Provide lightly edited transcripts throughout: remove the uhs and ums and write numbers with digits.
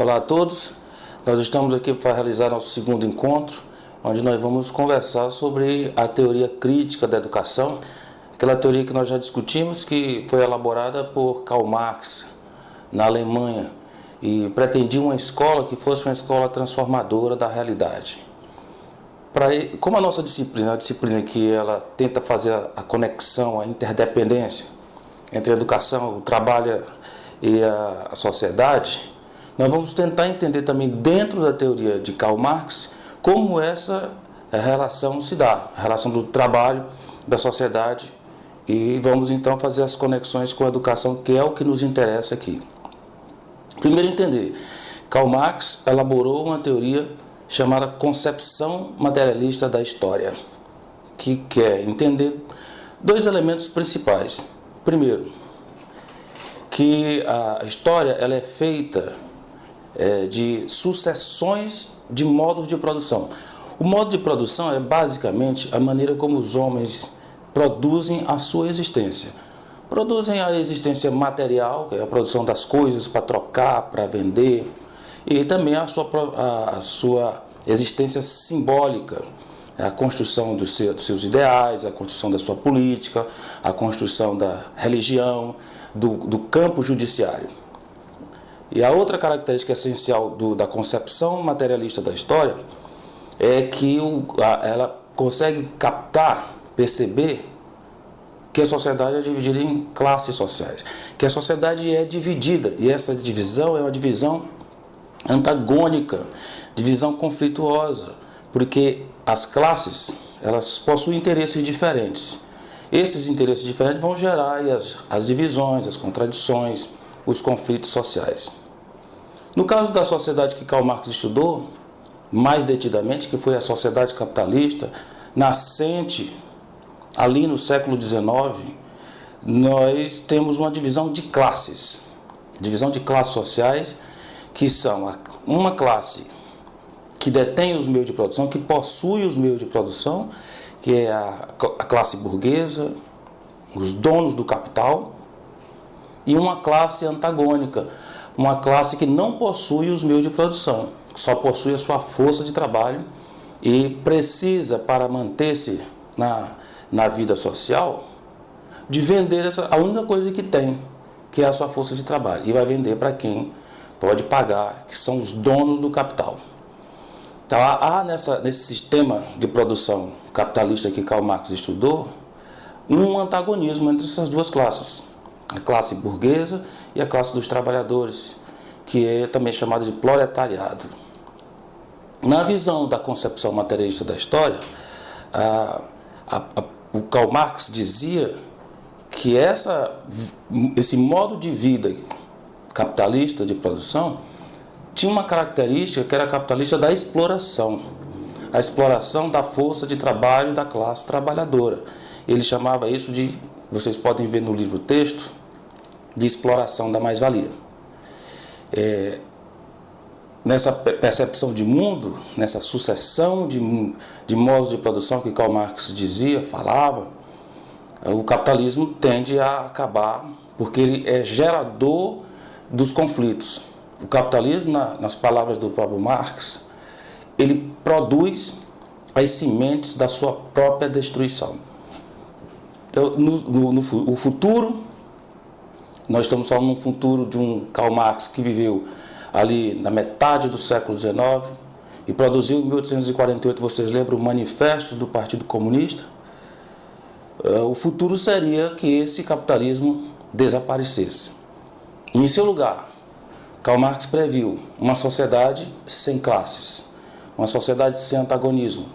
Olá a todos, nós estamos aqui para realizar nosso segundo encontro, onde nós vamos conversar sobre a teoria crítica da educação, aquela teoria que nós já discutimos, que foi elaborada por Karl Marx na Alemanha e pretendia uma escola que fosse uma escola transformadora da realidade. Como a nossa disciplina, a disciplina que ela tenta fazer a conexão, a interdependência entre a educação, o trabalho e a sociedade, nós vamos tentar entender também dentro da teoria de Karl Marx como essa relação se dá, a relação do trabalho, da sociedade, e vamos então fazer as conexões com a educação, que é o que nos interessa aqui. Primeiro entender, Karl Marx elaborou uma teoria chamada concepção materialista da história, que quer entender dois elementos principais. Primeiro, que a história ela é feita de sucessões de modos de produção. O modo de produção é basicamente a maneira como os homens produzem a sua existência. Produzem a existência material, que é a produção das coisas para trocar, para vender, e também a sua existência simbólica, a construção dos seus ideais, a construção da sua política, a construção da religião, do campo judiciário. E a outra característica essencial da concepção materialista da história é que ela consegue captar, perceber que a sociedade é dividida em classes sociais, que a sociedade é dividida, e essa divisão é uma divisão antagônica, divisão conflituosa, porque as classes elas possuem interesses diferentes. Esses interesses diferentes vão gerar as divisões, as contradições, os conflitos sociais. No caso da sociedade que Karl Marx estudou, mais detidamente, que foi a sociedade capitalista, nascente ali no século XIX, nós temos uma divisão de classes sociais, que são uma classe que detém os meios de produção, que possui os meios de produção, que é a classe burguesa, os donos do capital, e uma classe antagônica, uma classe que não possui os meios de produção, só possui a sua força de trabalho e precisa, para manter-se na vida social, de vender a única coisa que tem, que é a sua força de trabalho, e vai vender para quem pode pagar, que são os donos do capital. Então, há nesse sistema de produção capitalista que Karl Marx estudou, um antagonismo entre essas duas classes, a classe burguesa e a classe dos trabalhadores, que é também chamada de proletariado. Na visão da concepção materialista da história, o Karl Marx dizia que esse modo de vida capitalista de produção tinha uma característica que era capitalista da exploração, a exploração da força de trabalho da classe trabalhadora. Ele chamava isso de, vocês podem ver no livro texto, de exploração da mais-valia. Nessa percepção de mundo, nessa sucessão de modos de produção que Karl Marx falava, o capitalismo tende a acabar porque ele é gerador dos conflitos. O capitalismo, nas palavras do próprio Marx, ele produz as sementes da sua própria destruição. Então, no futuro, nós estamos falando num futuro de um Karl Marx que viveu ali na metade do século XIX e produziu em 1848, vocês lembram, o Manifesto do Partido Comunista. O futuro seria que esse capitalismo desaparecesse. E, em seu lugar, Karl Marx previu uma sociedade sem classes, uma sociedade sem antagonismo,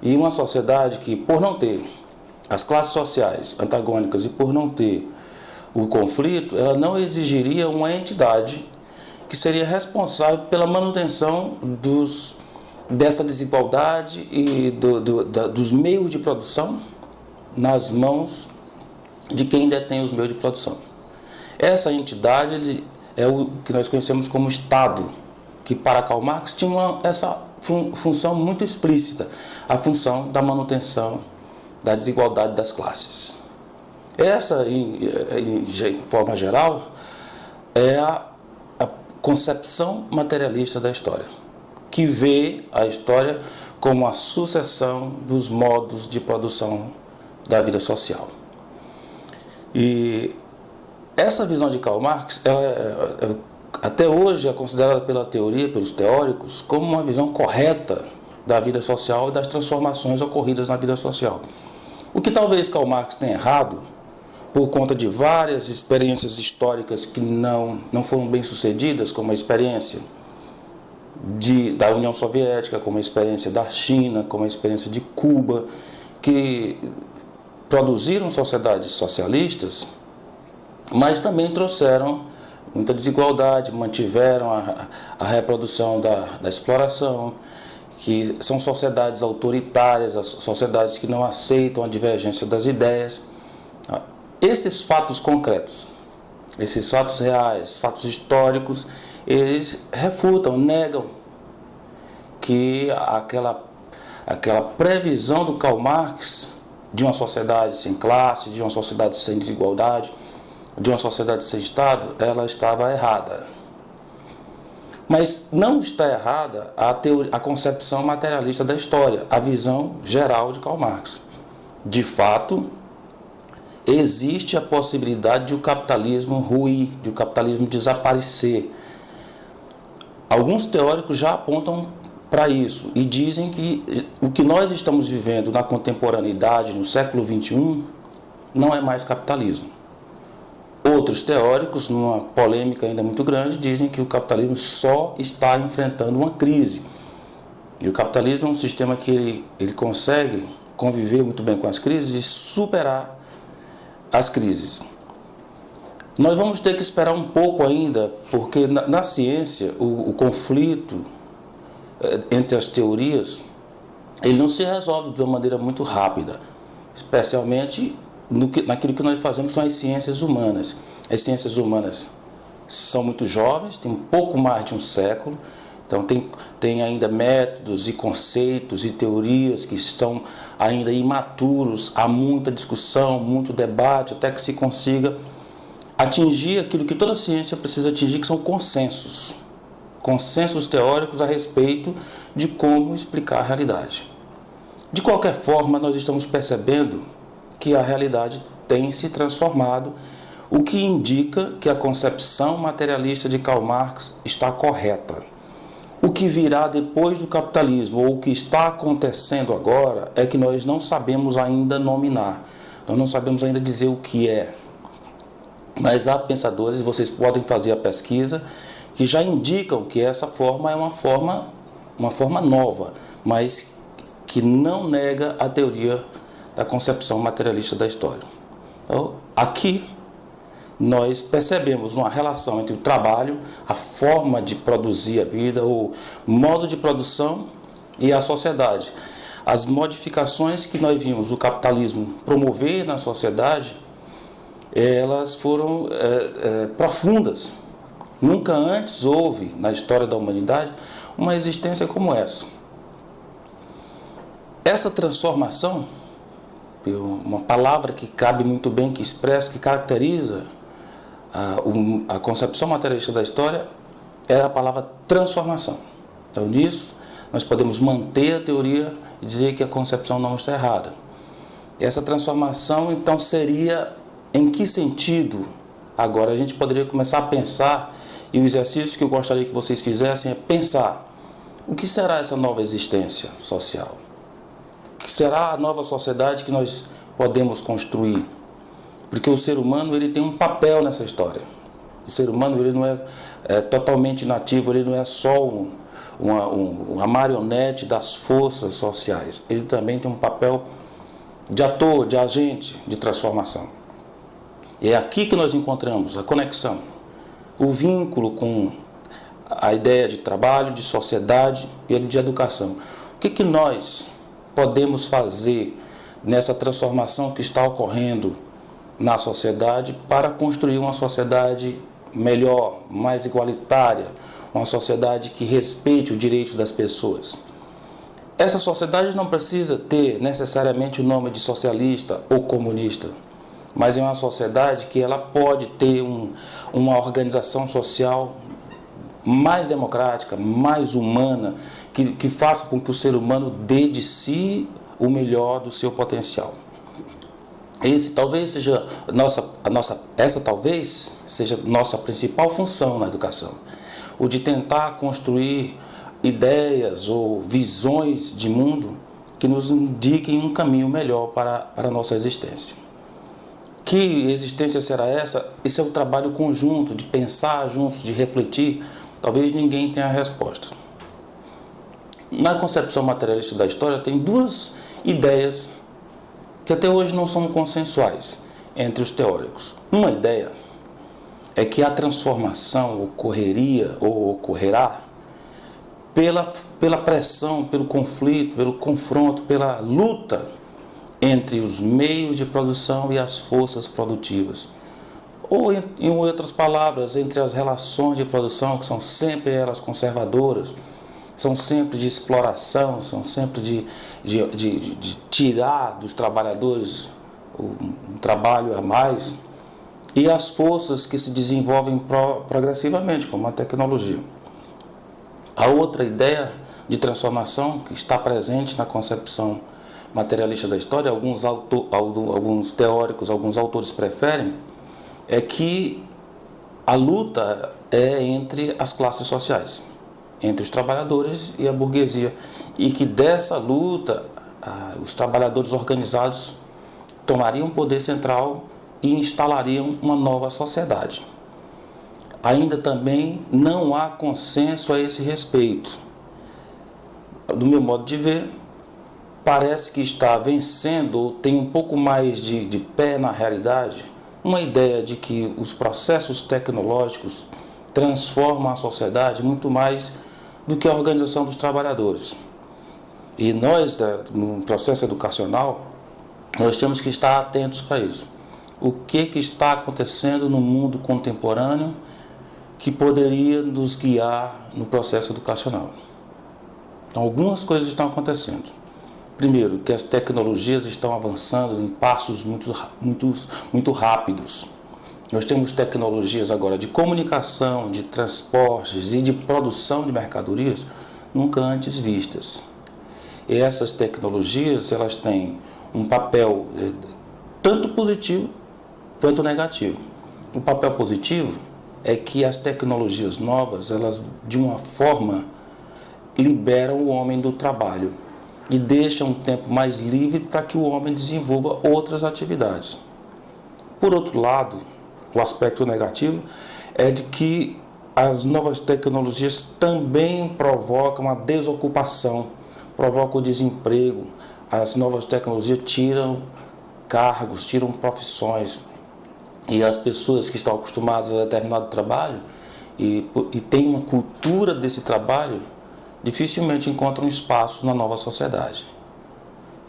e uma sociedade que, por não ter as classes sociais antagônicas e por não ter o conflito, ela não exigiria uma entidade que seria responsável pela manutenção dessa desigualdade e dos meios de produção nas mãos de quem detém os meios de produção. Essa entidade é o que nós conhecemos como Estado, que para Karl Marx tinha essa função muito explícita, a função da manutenção da desigualdade das classes. Essa, em forma geral, é concepção materialista da história, que vê a história como a sucessão dos modos de produção da vida social. E essa visão de Karl Marx, até hoje é considerada pela teoria, pelos teóricos, como uma visão correta da vida social e das transformações ocorridas na vida social. O que talvez Karl Marx tenha errado, por conta de várias experiências históricas que não foram bem sucedidas, como a experiência da União Soviética, como a experiência da China, como a experiência de Cuba, que produziram sociedades socialistas, mas também trouxeram muita desigualdade, mantiveram a reprodução da exploração, que são sociedades autoritárias, sociedades que não aceitam a divergência das ideias. Esses fatos concretos, esses fatos reais, fatos históricos, eles refutam, negam que aquela previsão do Karl Marx de uma sociedade sem classe, de uma sociedade sem desigualdade, de uma sociedade sem Estado, ela estava errada. Mas não está errada a concepção materialista da história, a visão geral de Karl Marx. De fato, existe a possibilidade de o capitalismo ruir, de o capitalismo desaparecer. Alguns teóricos já apontam para isso e dizem que o que nós estamos vivendo na contemporaneidade, no século XXI, não é mais capitalismo. Outros teóricos, numa polêmica ainda muito grande, dizem que o capitalismo só está enfrentando uma crise. E o capitalismo é um sistema que ele consegue conviver muito bem com as crises e superar as crises. Nós vamos ter que esperar um pouco ainda, porque na ciência o conflito entre as teorias, ele não se resolve de uma maneira muito rápida, especialmente naquilo que nós fazemos são as ciências humanas. As ciências humanas são muito jovens, têm um pouco mais de um século, então tem ainda métodos e conceitos e teorias que estão ainda imaturos, há muita discussão, muito debate, até que se consiga atingir aquilo que toda ciência precisa atingir, que são consensos teóricos a respeito de como explicar a realidade. De qualquer forma, nós estamos percebendo que a realidade tem se transformado, o que indica que a concepção materialista de Karl Marx está correta. O que virá depois do capitalismo, ou o que está acontecendo agora, é que nós não sabemos ainda nominar, nós não sabemos ainda dizer o que é. Mas há pensadores, vocês podem fazer a pesquisa, que já indicam que essa forma é uma forma nova, mas que não nega a teoria da concepção materialista da história. Então, aqui nós percebemos uma relação entre o trabalho, a forma de produzir a vida, o modo de produção e a sociedade. As modificações que nós vimos o capitalismo promover na sociedade, elas foram profundas. Nunca antes houve, na história da humanidade, uma existência como essa. Essa transformação, uma palavra que cabe muito bem, que expressa, que caracteriza a concepção materialista da história, é a palavra transformação. Então, nisso, nós podemos manter a teoria e dizer que a concepção não está errada. Essa transformação, então, seria em que sentido? Agora, a gente poderia começar a pensar, e o exercício que eu gostaria que vocês fizessem é pensar: o que será essa nova existência social? O que será a nova sociedade que nós podemos construir? Porque o ser humano ele tem um papel nessa história. O ser humano ele não é totalmente nativo, ele não é só uma marionete das forças sociais. Ele também tem um papel de ator, de agente de transformação. E é aqui que nós encontramos a conexão, o vínculo com a ideia de trabalho, de sociedade e de educação. O que nós podemos fazer nessa transformação que está ocorrendo na sociedade para construir uma sociedade melhor, mais igualitária, uma sociedade que respeite os direitos das pessoas? Essa sociedade não precisa ter necessariamente o nome de socialista ou comunista, mas é uma sociedade que ela pode ter uma organização social mais democrática, mais humana, que faça com que o ser humano dê de si o melhor do seu potencial. Esse talvez seja essa talvez seja nossa principal função na educação, o de tentar construir ideias ou visões de mundo que nos indiquem um caminho melhor para a nossa existência. Que existência será essa? Esse é um trabalho conjunto, de pensar juntos, de refletir. Talvez ninguém tenha a resposta. Na concepção materialista da história, tem duas ideias que até hoje não são consensuais entre os teóricos. Uma ideia é que a transformação ocorreria ou ocorrerá pela pressão, pelo conflito, pelo confronto, pela luta entre os meios de produção e as forças produtivas. Ou, em outras palavras, entre as relações de produção, que são sempre elas conservadoras, são sempre de exploração, são sempre de tirar dos trabalhadores um trabalho a mais, e as forças que se desenvolvem progressivamente, como a tecnologia. A outra ideia de transformação que está presente na concepção materialista da história, alguns teóricos, alguns autores preferem, é que a luta é entre as classes sociais, entre os trabalhadores e a burguesia, e que dessa luta os trabalhadores organizados tomariam poder central e instalariam uma nova sociedade. Ainda também não há consenso a esse respeito. Do meu modo de ver, parece que está vencendo, ou tem um pouco mais de pé na realidade, uma ideia de que os processos tecnológicos transformam a sociedade muito mais do que a organização dos trabalhadores. E nós, no processo educacional, nós temos que estar atentos para isso. O que está acontecendo no mundo contemporâneo que poderia nos guiar no processo educacional? Então, algumas coisas estão acontecendo. Primeiro, que as tecnologias estão avançando em passos muito rápidos. Nós temos tecnologias agora de comunicação, de transportes e de produção de mercadorias nunca antes vistas. E essas tecnologias, elas têm um papel tanto positivo quanto negativo. O papel positivo é que as tecnologias novas, elas de uma forma liberam o homem do trabalho e deixam um tempo mais livre para que o homem desenvolva outras atividades. Por outro lado, o aspecto negativo é de que as novas tecnologias também provocam a desocupação, provocam o desemprego. As novas tecnologias tiram cargos, tiram profissões. E as pessoas que estão acostumadas a determinado trabalho e têm uma cultura desse trabalho, dificilmente encontram espaço na nova sociedade.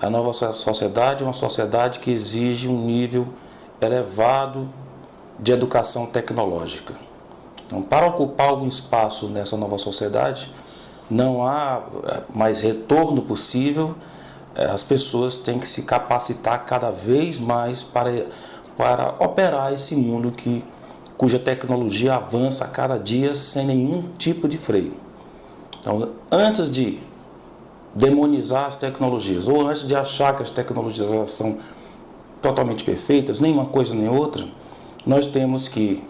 A nova sociedade é uma sociedade que exige um nível elevado de educação tecnológica. Então, para ocupar algum espaço nessa nova sociedade, não há mais retorno possível. As pessoas têm que se capacitar cada vez mais para operar esse mundo cuja tecnologia avança a cada dia sem nenhum tipo de freio. Então, antes de demonizar as tecnologias, ou antes de achar que as tecnologias elas são totalmente perfeitas, nem uma coisa nem outra, nós temos que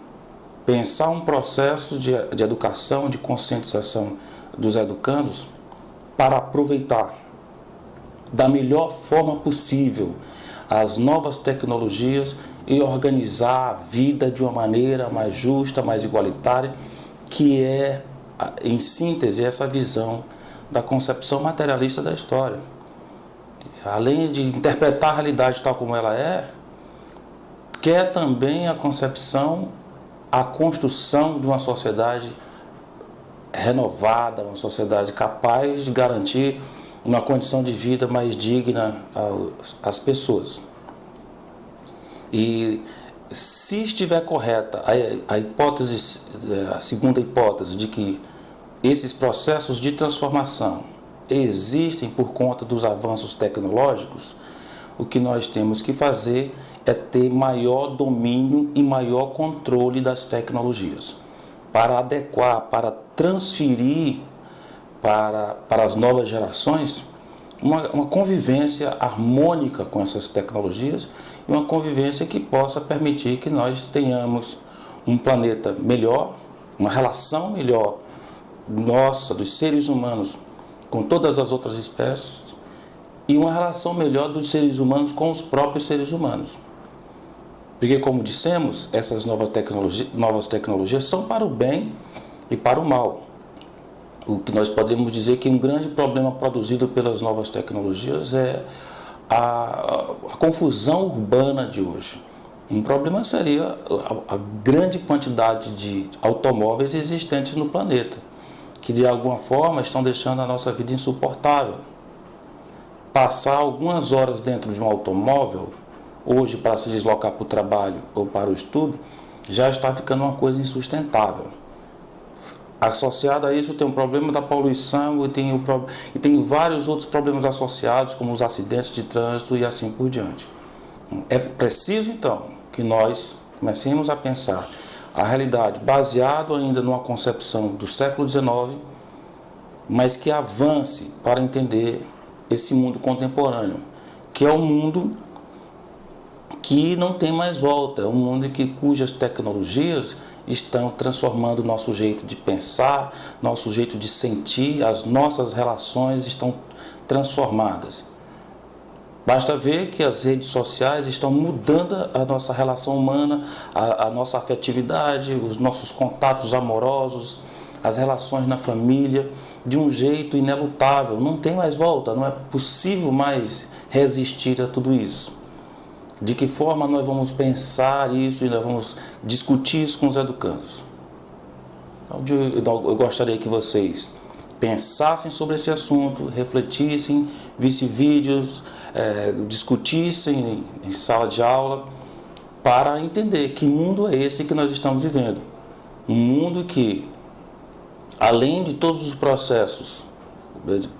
pensar um processo de educação, de conscientização dos educandos para aproveitar da melhor forma possível as novas tecnologias e organizar a vida de uma maneira mais justa, mais igualitária, que é, em síntese, essa visão da concepção materialista da história. Além de interpretar a realidade tal como ela é, quer também a concepção, a construção de uma sociedade renovada, uma sociedade capaz de garantir uma condição de vida mais digna às pessoas. E se estiver correta a segunda hipótese de que esses processos de transformação existem por conta dos avanços tecnológicos, o que nós temos que fazer é ter maior domínio e maior controle das tecnologias, para adequar, para transferir para as novas gerações uma convivência harmônica com essas tecnologias e uma convivência que possa permitir que nós tenhamos um planeta melhor, uma relação melhor nossa, dos seres humanos, com todas as outras espécies, e uma relação melhor dos seres humanos com os próprios seres humanos. Porque, como dissemos, essas novas tecnologias são para o bem e para o mal. O que nós podemos dizer que um grande problema produzido pelas novas tecnologias é a confusão urbana de hoje. Um problema seria a grande quantidade de automóveis existentes no planeta, que de alguma forma estão deixando a nossa vida insuportável. Passar algumas horas dentro de um automóvel, hoje para se deslocar para o trabalho ou para o estudo, já está ficando uma coisa insustentável. Associado a isso tem o problema da poluição e tem vários outros problemas associados, como os acidentes de trânsito e assim por diante. É preciso, então, que nós comecemos a pensar a realidade baseado ainda numa concepção do século XIX, mas que avance para entender esse mundo contemporâneo, que é um mundo que não tem mais volta, é um mundo cujas tecnologias estão transformando o nosso jeito de pensar, nosso jeito de sentir, as nossas relações estão transformadas. Basta ver que as redes sociais estão mudando a nossa relação humana, a nossa afetividade, os nossos contatos amorosos, as relações na família, de um jeito inelutável. Não tem mais volta, não é possível mais resistir a tudo isso. De que forma nós vamos pensar isso e nós vamos discutir isso com os educandos? Eu gostaria que vocês pensassem sobre esse assunto, refletissem, vissem vídeos, discutissem em sala de aula, para entender que mundo é esse que nós estamos vivendo. Um mundo que, além de todos os processos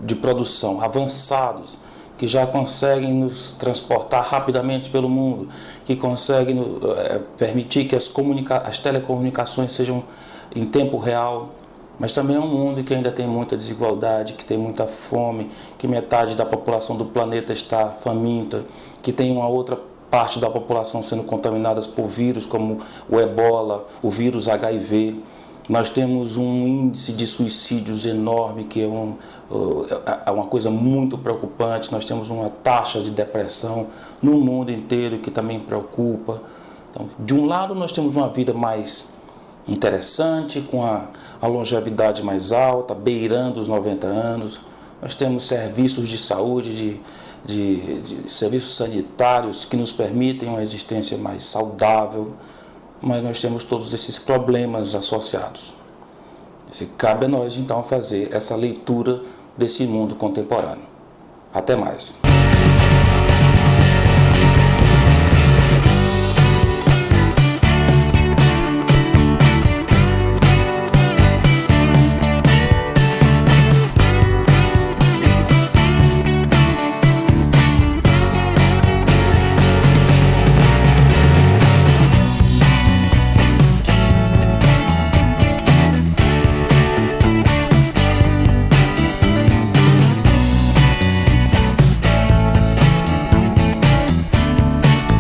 de produção avançados, que já conseguem nos transportar rapidamente pelo mundo, que conseguem permitir que as telecomunicações sejam em tempo real, mas também é um mundo que ainda tem muita desigualdade, que tem muita fome, que metade da população do planeta está faminta, que tem uma outra parte da população sendo contaminada por vírus como o Ebola, o vírus HIV. Nós temos um índice de suicídios enorme, que é uma coisa muito preocupante. Nós temos uma taxa de depressão no mundo inteiro que também preocupa. Então, de um lado, nós temos uma vida mais interessante, com a longevidade mais alta, beirando os 90 anos. Nós temos serviços de saúde, de serviços sanitários que nos permitem uma existência mais saudável. Mas nós temos todos esses problemas associados. Cabe a nós, então, fazer essa leitura desse mundo contemporâneo. Até mais.